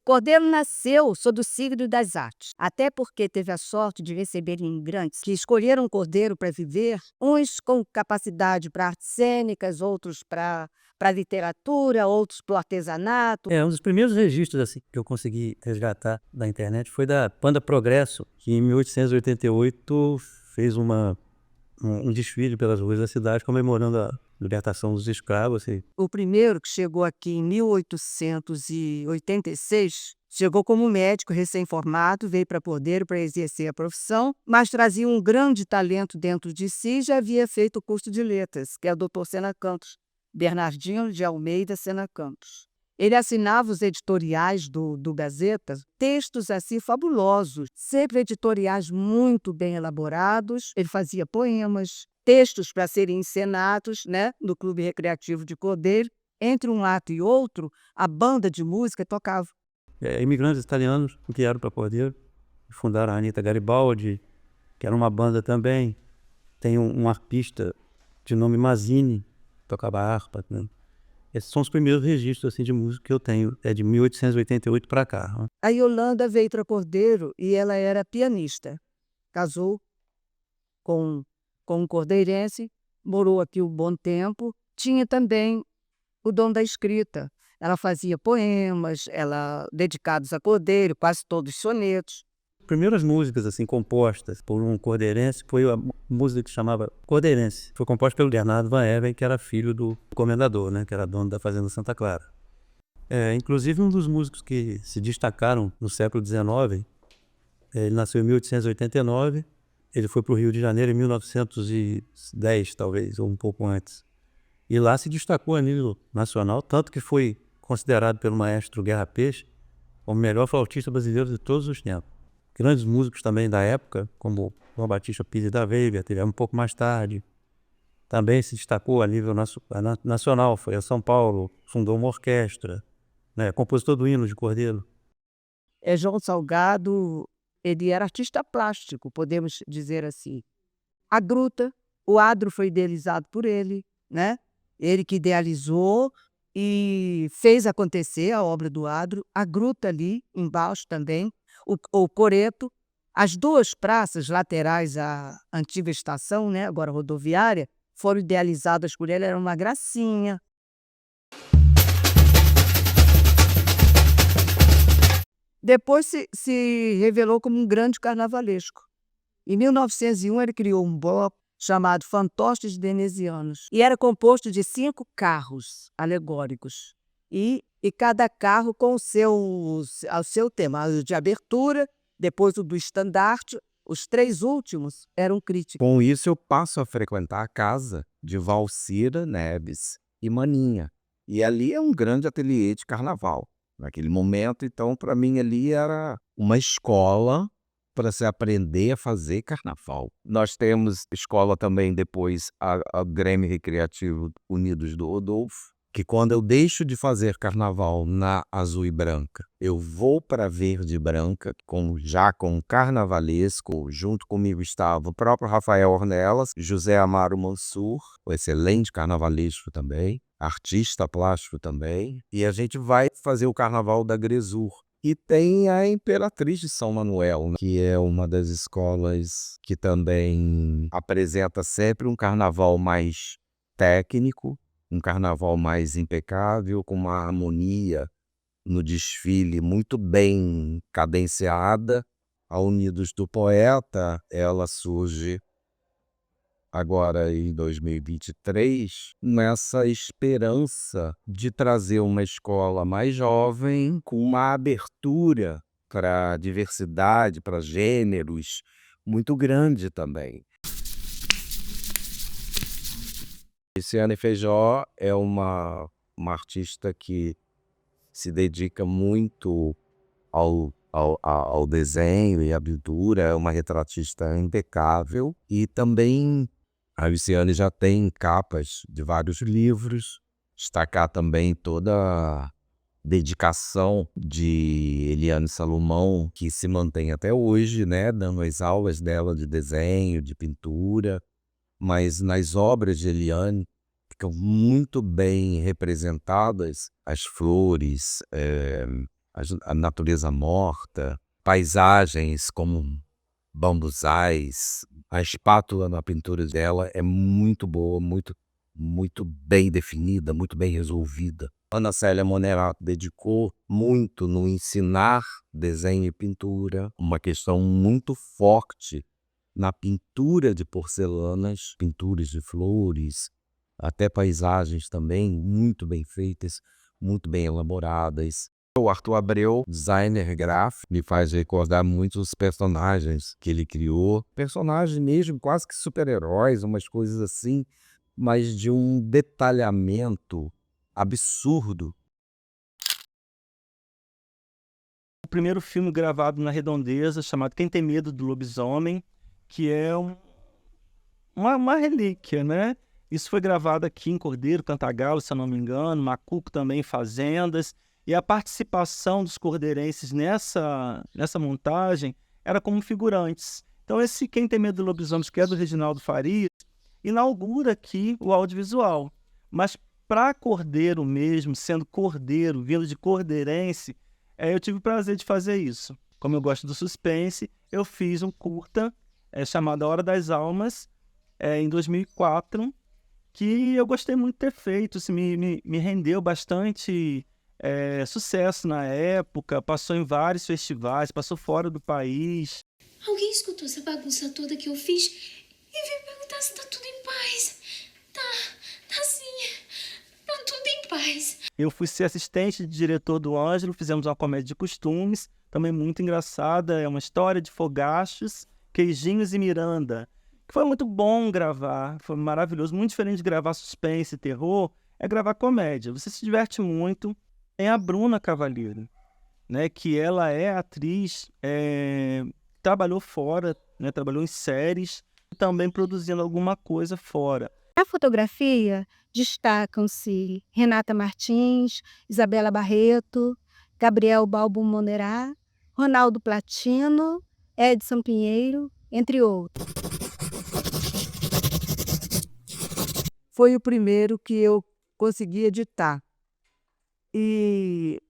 Cordeiro nasceu sob o signo das artes, até porque teve a sorte de receber imigrantes que escolheram Cordeiro para viver, uns com capacidade para artes cênicas, outros para literatura, outros para o artesanato. Um dos primeiros registros assim, que eu consegui resgatar da internet foi da Banda Progresso, que em 1888 fez um desfile pelas ruas da cidade comemorando a libertação dos escravos. O primeiro, que chegou aqui em 1886, chegou como médico recém-formado, veio para Cordeiro para exercer a profissão, mas trazia um grande talento dentro de si e já havia feito o curso de letras, que é o Dr. Sena Campos, Bernardino de Almeida Sena Campos. Ele assinava os editoriais do Gazeta, textos assim fabulosos, sempre editoriais muito bem elaborados. Ele fazia poemas, textos para serem encenados, no Clube Recreativo de Cordeiro. Entre um ato e outro, a banda de música tocava. Imigrantes italianos que vieram para Cordeiro, fundaram a Anita Garibaldi, que era uma banda também. Tem um arpista de nome Mazzini, tocava harpa, né? Esses são os primeiros registros assim, de música que eu tenho, é de 1888 para cá. Né? A Yolanda veio para Cordeiro e ela era pianista. Casou com um cordeirense, morou aqui um bom tempo. Tinha também o dom da escrita. Ela fazia poemas, dedicados a Cordeiro, quase todos sonetos. As primeiras músicas assim compostas por um cordeirense foi a música que chamava Cordeirense. Foi composta pelo Bernardo Van Even, que era filho do comendador, né, que era dono da fazenda Santa Clara. Inclusive um dos músicos que se destacaram no século XIX, ele nasceu em 1889, ele foi para o Rio de Janeiro em 1910, talvez, ou um pouco antes. E lá se destacou a nível nacional, tanto que foi considerado pelo maestro Guerra Peixe como o melhor flautista brasileiro de todos os tempos. Grandes músicos também da época, como João Batista Pires da Veiga, teve um pouco mais tarde. Também se destacou a nível nacional, foi a São Paulo, fundou uma orquestra, né, compositor do hino de Cordeiro. João Salgado, ele era artista plástico, podemos dizer assim. A Gruta, o Adro foi idealizado por ele, né? Ele que idealizou e fez acontecer a obra do Adro. A Gruta ali embaixo também, o Coreto, as duas praças laterais à antiga estação, né, agora rodoviária, foram idealizadas por ele, era uma gracinha. Depois se revelou como um grande carnavalesco. Em 1901, ele criou um bloco chamado Fantoches Venezianos, e era composto de 5 carros alegóricos, e cada carro com o seu tema, o de abertura, depois o do estandarte. Os 3 últimos eram críticos. Com isso, eu passo a frequentar a casa de Valcira Neves e Maninha, e ali é um grande ateliê de carnaval. Naquele momento, então, para mim ali era uma escola para se aprender a fazer carnaval. Nós temos escola também depois, a Grêmio Recreativo Unidos do Rodolfo, que quando eu deixo de fazer carnaval na azul e branca, eu vou para verde e branca, já com carnavalesco. Junto comigo estava o próprio Rafael Ornelas, José Amaro Mansur, o excelente carnavalesco também, artista plástico também, e a gente vai fazer o carnaval da Gresur, E tem a Imperatriz de São Manuel, né, que é uma das escolas que também apresenta sempre um carnaval mais técnico, um carnaval mais impecável, com uma harmonia no desfile muito bem cadenciada. A Unidos do Poeta, ela surge agora em 2023, nessa esperança de trazer uma escola mais jovem, com uma abertura para diversidade, para gêneros, muito grande também. Luciane Feijó é uma artista que se dedica muito ao desenho e à pintura, é uma retratista impecável e também a Luciane já tem capas de vários livros. Destacar também toda a dedicação de Eliane Salomão, que se mantém até hoje, né, dando as aulas dela de desenho, de pintura, mas nas obras de Eliane ficam muito bem representadas as flores, a natureza morta, paisagens como bambuzais. A espátula na pintura dela é muito boa, muito bem definida, muito bem resolvida. Ana Célia Monerato dedicou muito no ensinar desenho e pintura, uma questão muito forte na pintura de porcelanas, pinturas de flores, até paisagens também muito bem feitas, muito bem elaboradas. O Arthur Abreu, designer gráfico, me faz recordar muito os personagens que ele criou. Personagens mesmo, quase que super-heróis, umas coisas assim, mas de um detalhamento absurdo. O primeiro filme gravado na Redondeza, chamado Quem Tem Medo do Lobisomem, que é uma relíquia, né? Isso foi gravado aqui em Cordeiro, Cantagalo, se eu não me engano, Macuco também, Fazendas. E a participação dos cordeirenses nessa montagem era como figurantes. Então esse Quem Tem Medo do Lobisomem, que é do Reginaldo Farias, inaugura aqui o audiovisual. Mas para Cordeiro mesmo, sendo cordeiro, vindo de cordeirense, eu tive o prazer de fazer isso. Como eu gosto do suspense, eu fiz um curta chamado A Hora das Almas, em 2004, que eu gostei muito de ter feito, assim, me rendeu bastante sucesso na época, passou em vários festivais, passou fora do país. Alguém escutou essa bagunça toda que eu fiz e veio perguntar se tá tudo em paz. Tá sim, tá tudo em paz. Eu fui ser assistente de diretor do Ângelo, fizemos uma comédia de costumes, também muito engraçada, é uma história de fogachos, queijinhos e Miranda, que foi muito bom gravar, foi maravilhoso, muito diferente de gravar suspense e terror, é gravar comédia, você se diverte muito. Tem a Bruna Cavalheiro, né, que ela é atriz, trabalhou fora, né, trabalhou em séries, e também produzindo alguma coisa fora. Na fotografia, destacam-se Renata Martins, Isabela Barreto, Gabriel Balbo Monerá, Ronaldo Platino, Edson Pinheiro, entre outros. Foi o primeiro que eu consegui editar. E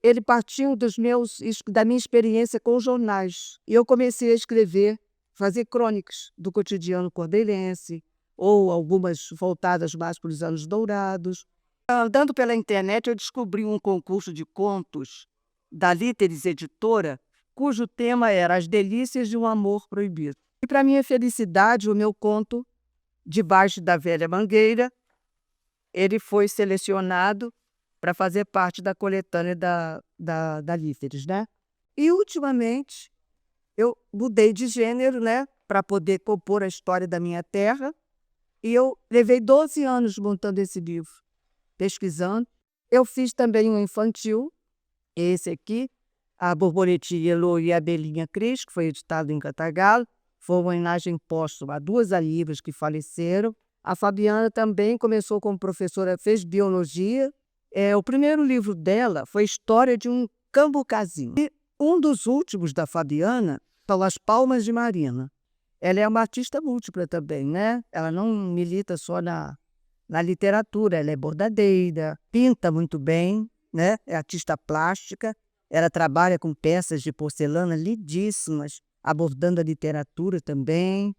ele partiu da minha experiência com jornais. E eu comecei a escrever, fazer crônicas do cotidiano cordeirense, ou algumas voltadas mais para os anos dourados. Andando pela internet, eu descobri um concurso de contos da Líteres Editora, cujo tema era As Delícias de um Amor Proibido. E, para minha felicidade, o meu conto, Debaixo da Velha Mangueira, ele foi selecionado para fazer parte da coletânea da Líteres, né? E, ultimamente, eu mudei de gênero, né, para poder compor a história da minha terra, e eu levei 12 anos montando esse livro, pesquisando. Eu fiz também um infantil, esse aqui, A Borboletinha Elô e a Abelhinha Cris, que foi editado em Cantagalo. Foi uma homenagem póstuma a duas alívas que faleceram. A Fabiana também começou como professora, fez biologia. O primeiro livro dela foi História de um Cambucazinho. E um dos últimos da Fabiana são As Palmas de Marina. Ela é uma artista múltipla também, né? Ela não milita só na literatura, ela é bordadeira, pinta muito bem, né? É artista plástica Ela trabalha com peças de porcelana lindíssimas, abordando a literatura também.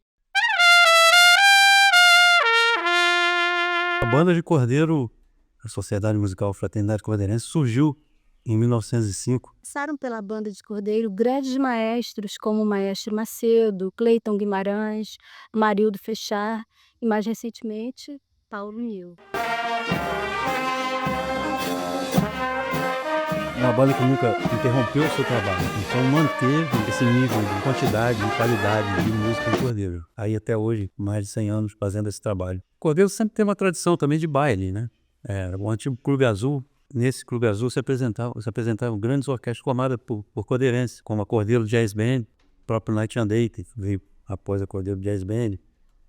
A banda de cordeiro, a Sociedade Musical Fraternidade Cordeirense, surgiu em 1905. Passaram pela banda de cordeiro grandes maestros como o maestro Macedo, Cleiton Guimarães, Marildo Fechar e, mais recentemente, Paulo Nil. Uma banda que nunca interrompeu o seu trabalho, então manteve esse nível de quantidade e qualidade de música em Cordeiro. Aí até hoje, mais de 100 anos fazendo esse trabalho. Cordeiro sempre tem uma tradição também de baile, né? O antigo Clube Azul, nesse Clube Azul se apresentavam grandes orquestras formadas por cordeirenses, como a Cordeiro Jazz Band, o próprio Night and Day, que veio após a Cordeiro Jazz Band.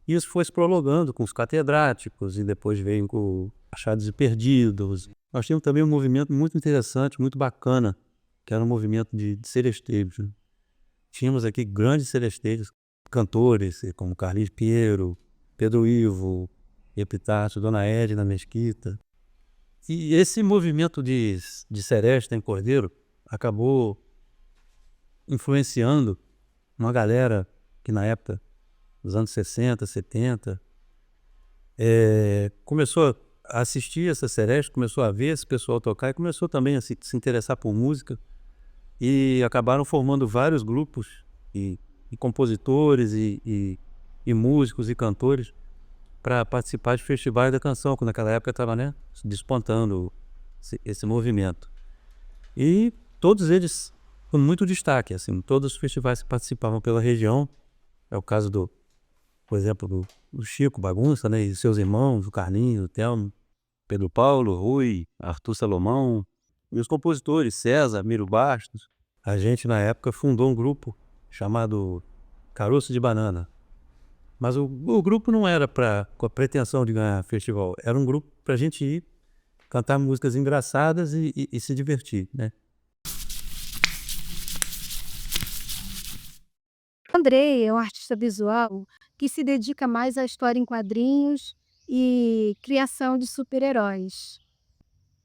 E isso foi se prolongando com os catedráticos e depois veio com Achados e Perdidos. Nós tínhamos também um movimento muito interessante, muito bacana, que era um movimento de seresteiros, né? Tínhamos aqui grandes seresteiros, cantores como Carlinhos Piero, Pedro Ivo, Epitácio, Dona Edna Mesquita. E esse movimento de seresta em Cordeiro acabou influenciando uma galera que na época, nos anos 60, 70, começou a assistir essa seresta, começou a ver esse pessoal tocar e começou também a se interessar por música e acabaram formando vários grupos e compositores e músicos e cantores para participar de festivais da canção, que naquela época estava, né, despontando esse movimento. E todos eles com muito destaque, assim, todos os festivais que participavam pela região. É o caso por exemplo, do Chico Bagunça, né, e seus irmãos, o Carlinhos, o Telmo, Pedro Paulo, Rui, Arthur Salomão, e os compositores, César, Miro Bastos. A gente, na época, fundou um grupo chamado Caroço de Banana. Mas o grupo não era com a pretensão de ganhar festival, era um grupo para a gente ir cantar músicas engraçadas e se divertir, né? Andrei é um artista visual que se dedica mais à história em quadrinhos e criação de super-heróis.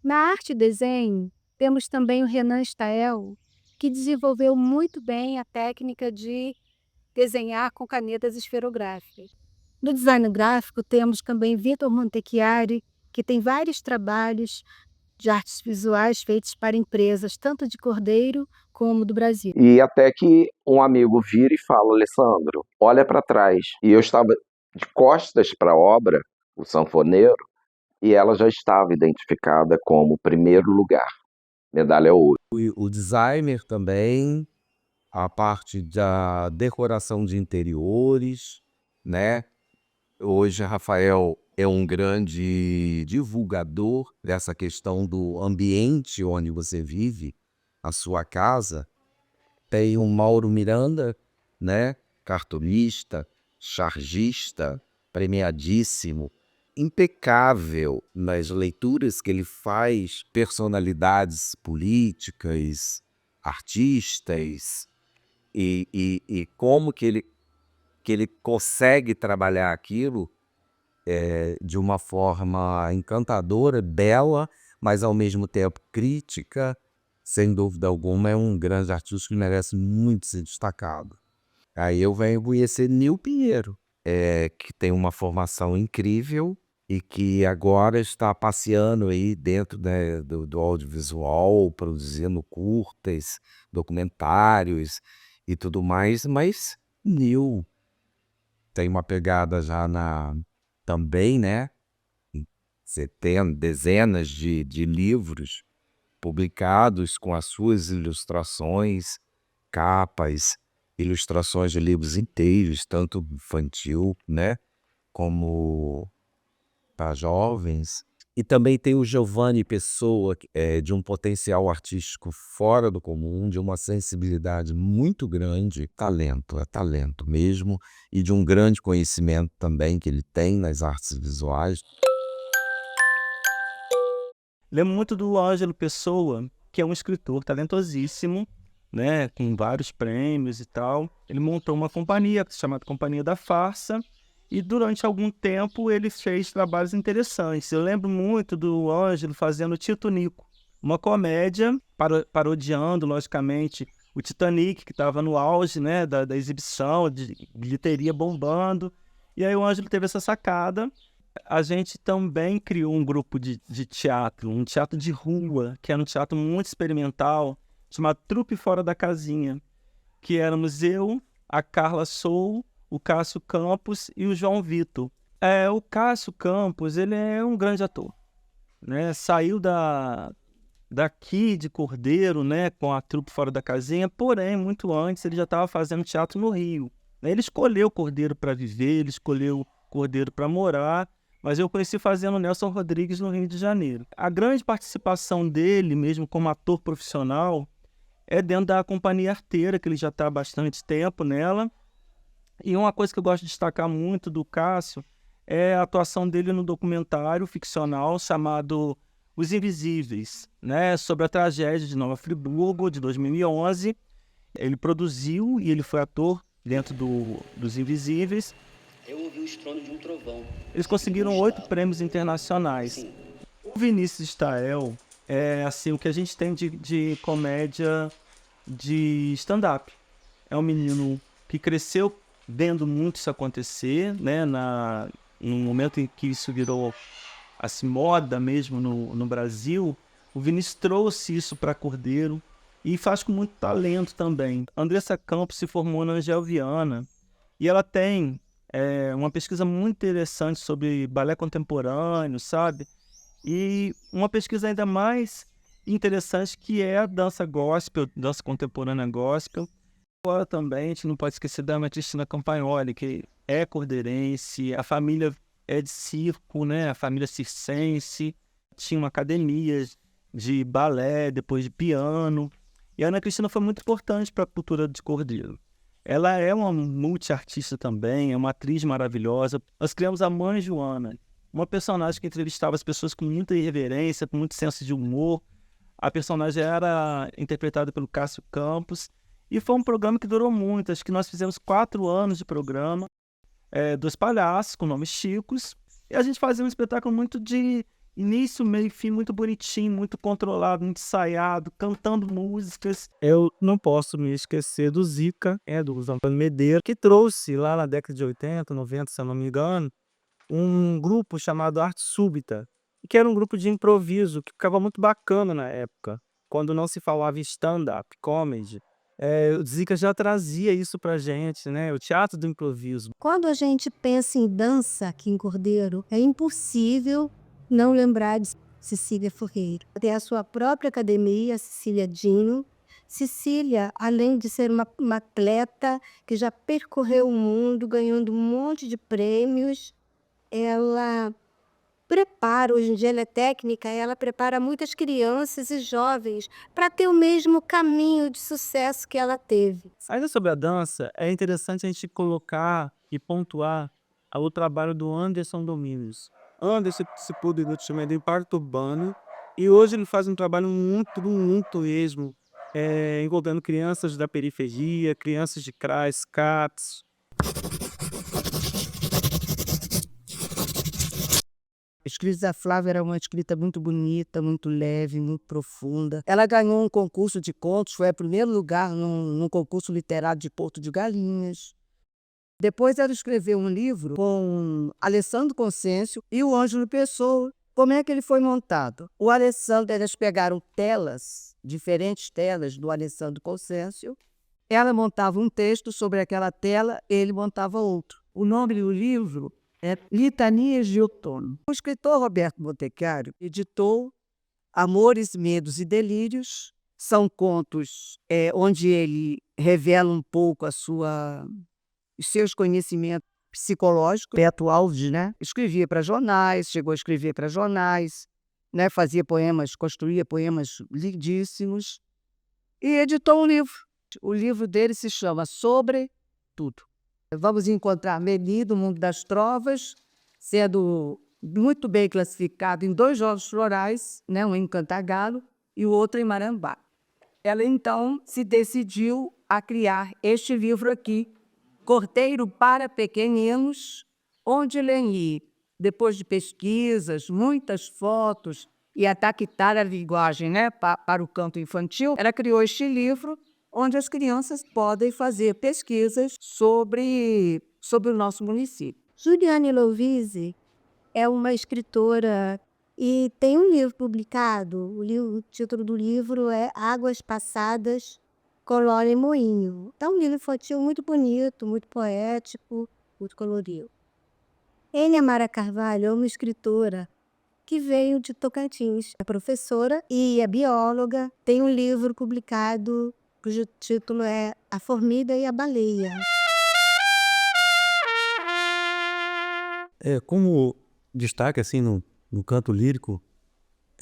Na arte e desenho, temos também o Renan Stael, que desenvolveu muito bem a técnica de desenhar com canetas esferográficas. No design gráfico, temos também Vitor Montecchiari, que tem vários trabalhos de artes visuais feitos para empresas, tanto de Cordeiro como do Brasil. E até que um amigo vira e fala: Alessandro, olha para trás. E eu estava de costas para a obra, o sanfoneiro, e ela já estava identificada como primeiro lugar, medalha ouro. O designer também, a parte da decoração de interiores, né? Hoje, Rafael é um grande divulgador dessa questão do ambiente onde você vive, a sua casa. Tem o Mauro Miranda, né? Cartunista, chargista, premiadíssimo, impecável nas leituras que ele faz, personalidades políticas, artistas, e como que ele consegue trabalhar aquilo de uma forma encantadora, bela, mas ao mesmo tempo crítica. Sem dúvida alguma, é um grande artista que merece muito ser destacado. Aí eu venho conhecer Nil Pinheiro, que tem uma formação incrível e que agora está passeando aí dentro, né, do audiovisual, produzindo curtas, documentários e tudo mais, mas Nil tem uma pegada já também, né? Você tem dezenas de livros publicados com as suas ilustrações, capas, ilustrações de livros inteiros, tanto infantil, né, como para jovens. E também tem o Giovanni Pessoa, de um potencial artístico fora do comum, de uma sensibilidade muito grande, é talento mesmo, e de um grande conhecimento também que ele tem nas artes visuais. Lembro muito do Ângelo Pessoa, que é um escritor talentosíssimo, né, com vários prêmios e tal. Ele montou uma companhia chamada Companhia da Farsa, e durante algum tempo ele fez trabalhos interessantes. Eu lembro muito do Ângelo fazendo Tito Nico, uma comédia parodiando, logicamente, o Titanic, que estava no auge, né, da exibição, de bilheteria bombando. E aí o Ângelo teve essa sacada. A gente também criou um grupo de teatro, um teatro de rua, que era um teatro muito experimental, chamado Trupe Fora da Casinha, que éramos eu, a Carla Sou, o Cássio Campos e o João Vitor. O Cássio Campos, ele é um grande ator, né? Saiu daqui de Cordeiro, né, com a Trupe Fora da Casinha, porém, muito antes, ele já estava fazendo teatro no Rio. Ele escolheu Cordeiro para viver, ele escolheu Cordeiro para morar, mas eu conheci fazendo Nelson Rodrigues no Rio de Janeiro. A grande participação dele, mesmo como ator profissional, é dentro da Companhia Arteira, que ele já está há bastante tempo nela. E uma coisa que eu gosto de destacar muito do Cássio é a atuação dele no documentário ficcional chamado Os Invisíveis, né, sobre a tragédia de Nova Friburgo, de 2011. Ele produziu e ele foi ator dentro dos Invisíveis. Eu ouvi o estrondo de um trovão. Eles conseguiram 8 prêmios internacionais. Sim. O Vinícius Stael é assim, o que a gente tem de comédia de stand-up. É um menino que cresceu vendo muito isso acontecer, né? No momento em que isso virou assim, moda mesmo no Brasil, o Vinícius trouxe isso para Cordeiro e faz com muito talento também. Andressa Campos se formou na Angel Viana e ela tem uma pesquisa muito interessante sobre balé contemporâneo, sabe? E uma pesquisa ainda mais interessante que é a dança gospel, dança contemporânea gospel. Agora também a gente não pode esquecer da Ana Cristina Campagnoli, que é cordeirense, a família é de circo, né? A família circense, tinha uma academia de balé, depois de piano. E a Ana Cristina foi muito importante para a cultura de Cordeiro. Ela é uma multiartista também, é uma atriz maravilhosa. Nós criamos a Mãe Joana, uma personagem que entrevistava as pessoas com muita irreverência, com muito senso de humor. A personagem era interpretada pelo Cássio Campos. E foi um programa que durou muito. Acho que nós fizemos 4 anos de programa, 2 palhaços com nomes chicos. E a gente fazia um espetáculo muito de início, meio e fim, muito bonitinho, muito controlado, muito ensaiado, cantando músicas. Eu não posso me esquecer do Zica, do Antônio Medeiros, que trouxe lá na década de 80, 90, se eu não me engano, um grupo chamado Arte Súbita, que era um grupo de improviso que ficava muito bacana na época, quando não se falava em stand-up comedy. O Zica já trazia isso pra gente, né? O teatro do improviso. Quando a gente pensa em dança aqui em Cordeiro, é impossível não lembrar de Cecília Ferreira. Tem a sua própria academia, Cecília Dino. Cecília, além de ser uma atleta que já percorreu o mundo, ganhando um monte de prêmios, ela prepara, hoje em dia ela é técnica, ela prepara muitas crianças e jovens para ter o mesmo caminho de sucesso que ela teve. Ainda sobre a dança, é interessante a gente colocar e pontuar o trabalho do Anderson Domingos. Anderson participou do investimento do Impacto Urbano e hoje ele faz um trabalho muito mesmo, envolvendo crianças da periferia, crianças de CRAS, CAPS. A escrita da Flávia era uma escrita muito bonita, muito leve, muito profunda. Ela ganhou um concurso de contos, foi em primeiro lugar num concurso literário de Porto de Galinhas. Depois ela escreveu um livro com Alessandro Consêncio e o Ângelo Pessoa. Como é que ele foi montado? O Alessandro, elas pegaram diferentes telas do Alessandro Consêncio. Ela montava um texto sobre aquela tela, ele montava outro. O nome do livro é Litanias de Outono. O escritor Roberto Boticário editou Amores, Medos e Delírios. São contos onde ele revela um pouco os seus conhecimentos psicológicos. Beto Alves, né? Escrevia para jornais, chegou a escrever para jornais, né? Fazia poemas, construía poemas lindíssimos e editou um livro. O livro dele se chama Sobre Tudo. Vamos encontrar Meli, do Mundo das Trovas, sendo muito bem classificado em 2 jogos florais, né? Um em Cantagalo e o outro em Marambá. Ela, então, se decidiu a criar este livro aqui, Cordeiro para Pequeninos, onde Leni, depois de pesquisas, muitas fotos, e adaptar a linguagem, né, para o canto infantil, ela criou este livro onde as crianças podem fazer pesquisas sobre o nosso município. Juliane Lovise é uma escritora e tem um livro publicado. O título do livro é Águas Passadas, Colore e Moinho. É um livro infantil muito bonito, muito poético, muito colorido. Enia Mara Carvalho é uma escritora que veio de Tocantins. É professora e é bióloga. Tem um livro publicado cujo título é A Formiga e a Baleia. Como destaque assim no canto lírico,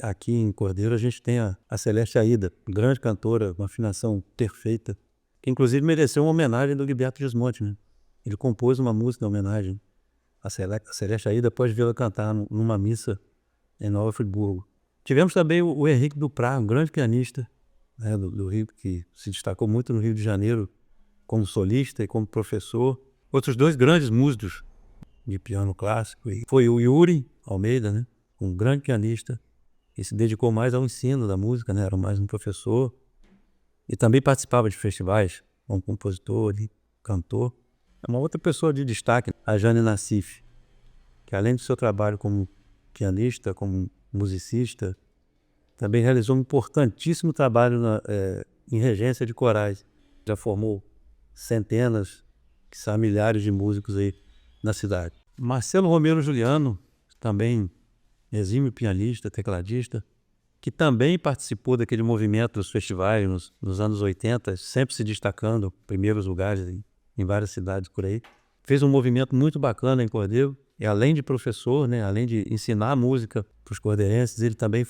aqui em Cordeiro a gente tem a Celeste Aida, grande cantora, uma afinação perfeita, que inclusive mereceu uma homenagem do Gilberto Gismonti, né? Ele compôs uma música em homenagem a Celeste Aida após vê-la cantar numa missa em Nova Friburgo. Tivemos também o Henrique Duprat, um grande pianista, né, do Rio, que se destacou muito no Rio de Janeiro como solista e como professor. Outros dois grandes músicos de piano clássico foi o Yuri Almeida, né, um grande pianista, que se dedicou mais ao ensino da música, né, era mais um professor, e também participava de festivais como compositor e cantor. Uma outra pessoa de destaque, a Jane Nassif, que além do seu trabalho como pianista, como musicista, também realizou um importantíssimo trabalho em regência de corais. Já formou centenas, quiçá milhares de músicos aí na cidade. Marcelo Romero Juliano, também exímio pianista, tecladista, que também participou daquele movimento dos festivais nos anos 80, sempre se destacando, primeiros lugares em várias cidades por aí. Fez um movimento muito bacana em Cordeiro, e além de professor, né, além de ensinar música para os cordeirenses, ele também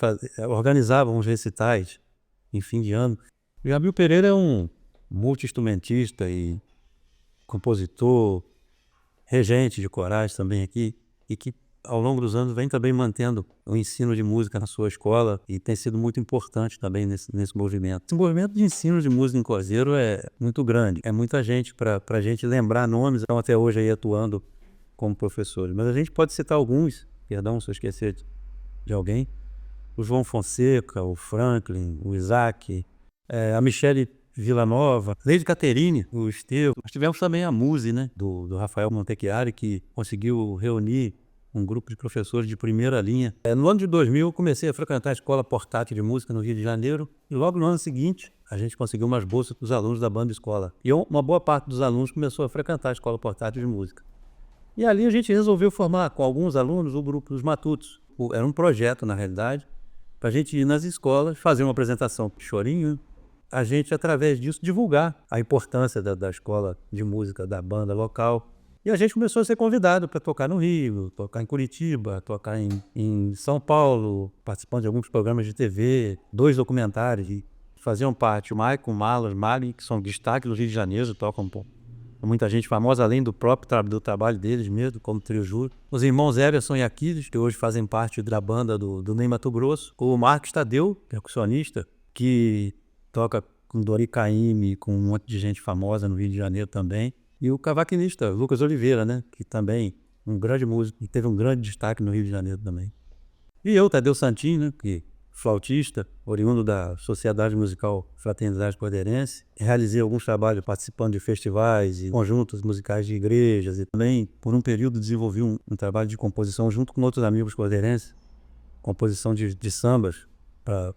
organizava uns recitais em fim de ano. O Jamil Pereira é um multi-instrumentista e compositor, regente de corais também aqui, e que ao longo dos anos vem também mantendo o ensino de música na sua escola e tem sido muito importante também nesse movimento. Esse movimento de ensino de música em Cordeiro é muito grande, é muita gente para a gente lembrar nomes, estão até hoje aí atuando como professores. Mas a gente pode citar alguns, perdão se eu esquecer de alguém, o João Fonseca, o Franklin, o Isaac, a Michele Villanova, Lady Caterine, o Estevão. Nós tivemos também a Muse, né, do Rafael Montechiari, que conseguiu reunir um grupo de professores de primeira linha. No ano de 2000, eu comecei a frequentar a Escola Portátil de Música no Rio de Janeiro, e logo no ano seguinte, a gente conseguiu umas bolsas para os alunos da banda escola. E uma boa parte dos alunos começou a frequentar a Escola Portátil de Música. E ali a gente resolveu formar com alguns alunos o grupo dos Matutos. Era um projeto, na realidade, para a gente ir nas escolas, fazer uma apresentação chorinho, a gente, através disso, divulgar a importância da escola de música, da banda local. E a gente começou a ser convidado para tocar no Rio, tocar em Curitiba, tocar em São Paulo, participando de alguns programas de TV, 2 documentários, e faziam parte o Maicon, Malas, Mali, que são destaques do Rio de Janeiro, tocam muita gente famosa, além do próprio do trabalho deles mesmo, como Trio Júlio. Os irmãos Everson e Aquiles, que hoje fazem parte da banda do Ney Mato Grosso. O Marcos Tadeu, percussionista, que toca com Dori Caymmi, com um monte de gente famosa no Rio de Janeiro também. E o cavaquinista Lucas Oliveira, né, que também um grande músico, e teve um grande destaque no Rio de Janeiro também. E eu, Tadeu Santin, né, que flautista, oriundo da Sociedade Musical Fraternidade Cordeirense. Realizei alguns trabalhos participando de festivais e conjuntos musicais de igrejas, e também, por um período, desenvolvi um trabalho de composição junto com outros amigos cordeirenses, composição de sambas para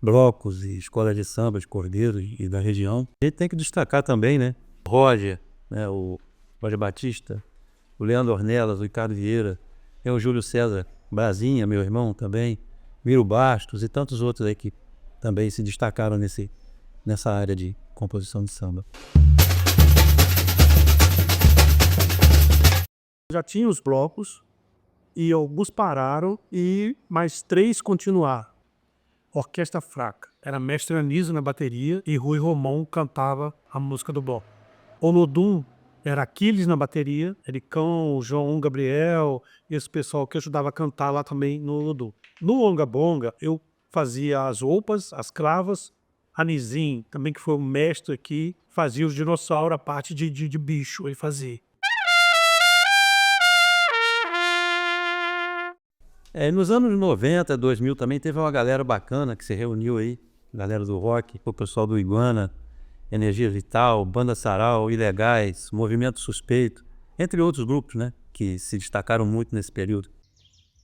blocos e escolas de samba de Cordeiro e da região. A gente tem que destacar também, né, Roger, né, o Roger Batista, o Leandro Ornelas, o Ricardo Vieira, tem o Júlio César Brasinha, meu irmão também, Miro Bastos e tantos outros aí que também se destacaram nessa área de composição de samba. Já tinha os blocos e alguns pararam e mais 3 continuaram. Orquestra fraca. Era Mestre Anísio na bateria e Rui Romão cantava a música do bloco. Olodum era Aquiles na bateria, Ericão, João Gabriel e esse pessoal que ajudava a cantar lá também no Olodum. No Onga Bonga eu fazia as roupas, as cravas. Anizim, também que foi o mestre aqui, fazia os dinossauros, a parte de bicho ele fazia. Nos anos 90, 2000 também teve uma galera bacana que se reuniu aí, galera do rock, o pessoal do Iguana, Energia Vital, Banda Sarau, Ilegais, Movimento Suspeito, entre outros grupos, né, que se destacaram muito nesse período.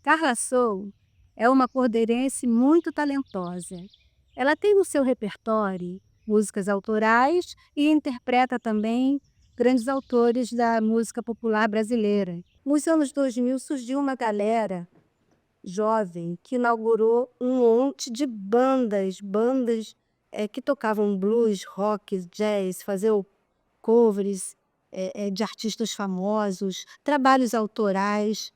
Carla Soul é uma cordeirense muito talentosa. Ela tem no seu repertório músicas autorais e interpreta também grandes autores da música popular brasileira. Nos anos 2000 surgiu uma galera jovem que inaugurou um monte de bandas que tocavam blues, rock, jazz, faziam covers de artistas famosos, trabalhos autorais.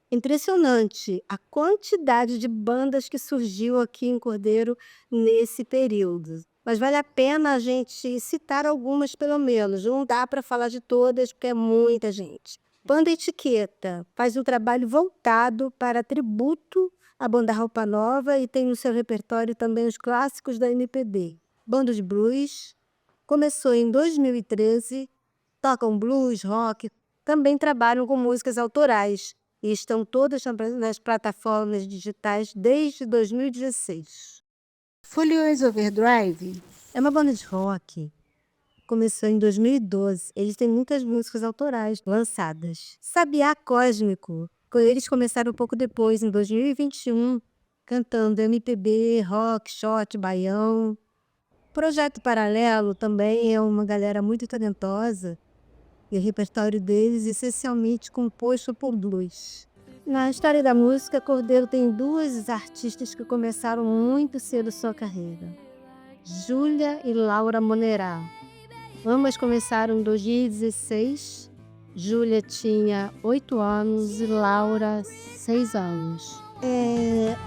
Impressionante a quantidade de bandas que surgiu aqui em Cordeiro nesse período. Mas vale a pena a gente citar algumas, pelo menos. Não dá para falar de todas, porque é muita gente. Banda Etiqueta faz um trabalho voltado para tributo à banda Roupa Nova e tem no seu repertório também os clássicos da MPB. Banda de Blues começou em 2013, tocam blues, rock, também trabalham com músicas autorais e estão todas nas plataformas digitais desde 2016. Foliões Overdrive é uma banda de rock. Começou em 2012. Eles têm muitas músicas autorais lançadas. Sabiá Cósmico. Eles começaram um pouco depois, em 2021, cantando MPB, rock, shot, baião. Projeto Paralelo também é uma galera muito talentosa. E o repertório deles é essencialmente composto por blues. Na história da música, Cordeiro tem duas artistas que começaram muito cedo sua carreira. Júlia e Laura Monerá. Ambas começaram em 2016. Júlia tinha 8 anos e Laura 6 anos.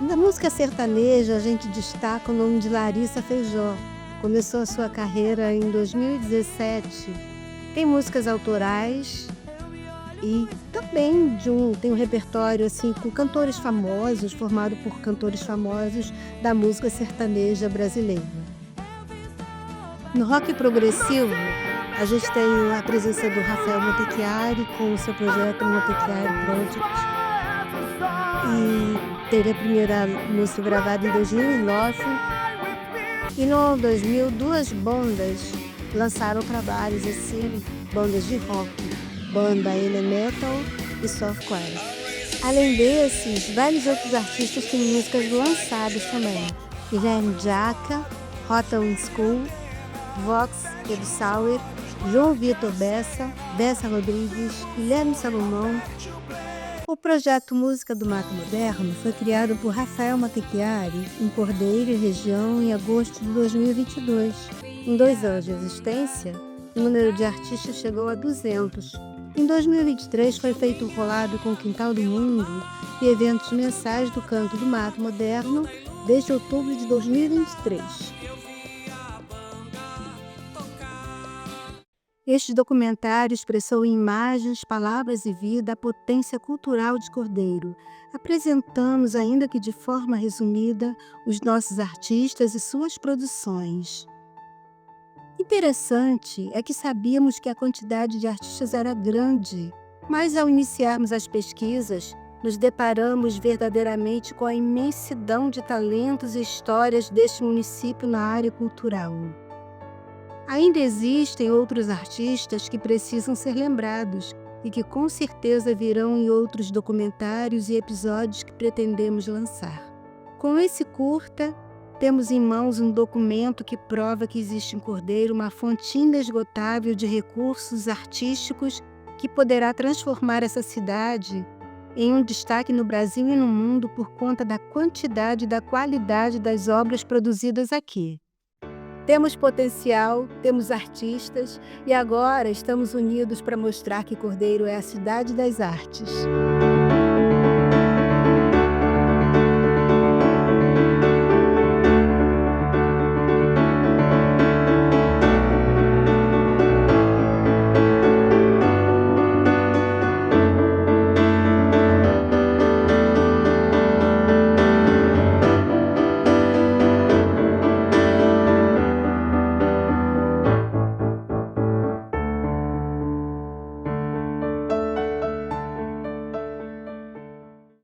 Na música sertaneja, a gente destaca o nome de Larissa Feijó. Começou a sua carreira em 2017. Tem músicas autorais e também tem um repertório assim, com cantores famosos, formado por cantores famosos da música sertaneja brasileira. No rock progressivo, a gente tem a presença do Rafael Montechiari com o seu projeto Montechiari Project. E teve a primeira música gravada em 2009. E no 2000, duas bandas lançaram trabalhos assim, bandas de rock, banda Elemental e Softcore. Além desses, vários outros artistas têm músicas lançadas também. Guilherme Jaca, Rotten School, Vox, Edu Sauer, João Vitor Bessa, Bessa Rodrigues, Guilherme Salomão. O projeto Música do Mato Moderno foi criado por Rafael Montechiari em Cordeiro e região em agosto de 2022. Em 2 anos de existência, o número de artistas chegou a 200. Em 2023 foi feito um collab com o Quintal do Mundo e eventos mensais do Canto do Mato Moderno desde outubro de 2023. Este documentário expressou em imagens, palavras e vida a potência cultural de Cordeiro. Apresentamos, ainda que de forma resumida, os nossos artistas e suas produções. Interessante é que sabíamos que a quantidade de artistas era grande, mas ao iniciarmos as pesquisas, nos deparamos verdadeiramente com a imensidão de talentos e histórias deste município na área cultural. Ainda existem outros artistas que precisam ser lembrados e que com certeza virão em outros documentários e episódios que pretendemos lançar. Com esse curta, temos em mãos um documento que prova que existe em Cordeiro uma fonte inesgotável de recursos artísticos que poderá transformar essa cidade em um destaque no Brasil e no mundo por conta da quantidade e da qualidade das obras produzidas aqui. Temos potencial, temos artistas e agora estamos unidos para mostrar que Cordeiro é a cidade das artes.